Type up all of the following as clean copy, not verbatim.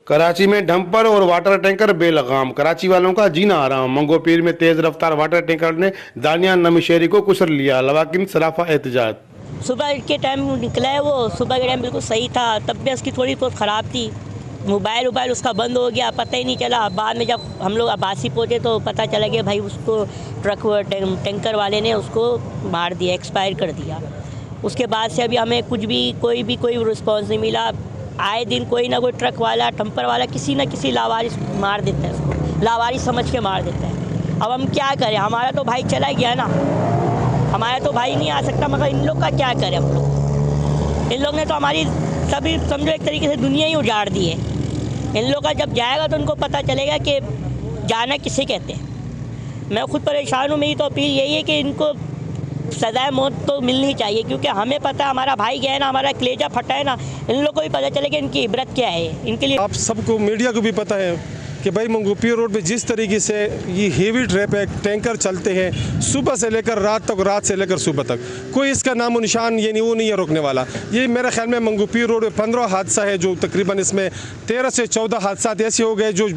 कराची में डंपर और water tanker बेलगाम, कराची वालों का जीना आराम। मंगोपीर में तेज रफ्तार वाटर टैंकर ने दानिया नमीशेरी को कुचल लिया, लवाकिन सराफा एहतजाज। सुबह के टाइम निकला है वो, सुबह के टाइम बिल्कुल सही था, तबीयत उसकी थोड़ी बहुत ख़राब थी। मोबाइल उसका बंद हो गया, पता ही नहीं चला। बाद में जब हम लोग अब्बासी पहुँचे तो पता चला कि भाई उसको ट्रक टैंकर वाले ने उसको मार दिया, एक्सपायर कर दिया। उसके बाद से अभी हमें कोई रिस्पॉन्स नहीं मिला। आए दिन कोई ना कोई ट्रक वाला, टंपर वाला किसी न किसी लावारिस मार देता है उसको, लावारिस समझ के मार देता है। अब हम क्या करें, हमारा तो भाई चला गया ना, हमारा तो भाई नहीं आ सकता, मगर इन लोग का क्या करें हम लोग। इन लोग ने तो हमारी सभी समझो एक तरीके से दुनिया ही उजाड़ दी है। इन लोग का जब जाएगा तो उनको पता चलेगा कि जाना किसे कहते हैं। मैं खुद परेशान हूँ। मेरी तो अपील यही है कि इनको सजाए मौत तो मिलनी चाहिए, क्योंकि हमें पता है हमारा भाई गया है ना, हमारा कलेजा फटा है ना, इन लोग को भी पता चले कि इनकी इबरत क्या है। इनके लिए आप सबको, मीडिया को भी पता है कि भाई मंगोपीर रोड पे जिस तरीके से ये हेवी टैंकर चलते हैं सुबह से लेकर रात तक, रात से लेकर सुबह तक, कोई इसका नामो निशान ये नहीं, वो नहीं है रोकने वाला। ये मेरे ख्याल में मंगोपीर रोड पे 15 हादसा है, जो तकरीबन इसमें 13 से 14 हादसा ऐसे हो गए जो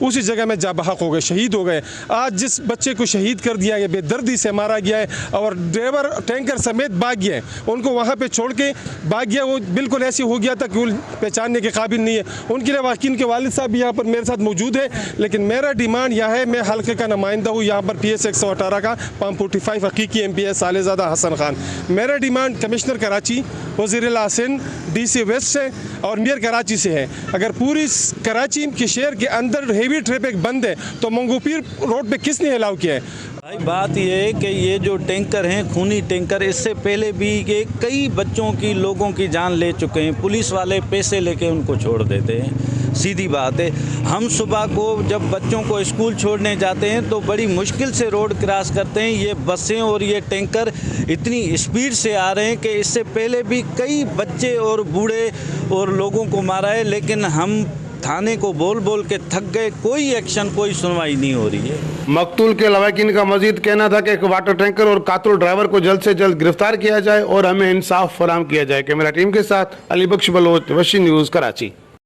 उसी जगह में जाबहक हो गए, शहीद हो गए। आज जिस बच्चे को शहीद कर दिया गया, बेदर्दी से मारा गया है, और ड्राइवर टैंकर समेत भाग गया है, उनको वहाँ पर छोड़ के भाग गया। वो बिल्कुल ऐसे हो गया था कि वो पहचानने के काबिल नहीं है। उनके लिए वाकिन के वालिद साहब भी यहाँ पर मेरे साथ मौजूद है। लेकिन मेरा डिमांड यह है, मैं हल्के का नुमाइंदा हूँ यहाँ पर PS 118 का, पाम 45 हकीकी MP सालेज़ादा हसन खान। मेरा डिमांड कमिश्नर कराची, वज़ीर-ए-आला सिंध, DC वेस्ट से और मेयर कराची से है। अगर पूरी कराची के शहर के अंदर हेवी ट्रैफिक बंद है तो मंगोपीर रोड पे किसने अलाउ किया है? भाई बात ये है कि ये जो टैंकर हैं, खूनी टैंकर, इससे पहले भी ये कई बच्चों की, लोगों की जान ले चुके हैं। पुलिस वाले पैसे लेके उनको छोड़ देते हैं, सीधी बात है। हम सुबह को जब बच्चों को स्कूल छोड़ने जाते हैं तो बड़ी मुश्किल से रोड क्रॉस करते हैं। ये बसें और ये टैंकर इतनी स्पीड से आ रहे हैं कि इससे पहले भी कई बच्चे और बूढ़े और लोगों को मारा है, लेकिन हम थाने को बोल बोल के थक गए, कोई एक्शन, कोई सुनवाई नहीं हो रही है। मकतूल के लवाकिन का मजीद कहना था कि एक वाटर टैंकर और कातुल ड्राइवर को जल्द से जल्द गिरफ्तार किया जाए और हमें इंसाफ फराहम किया जाए। कैमरा टीम के साथ अली बख्श बलोच, वशी न्यूज़, कराची।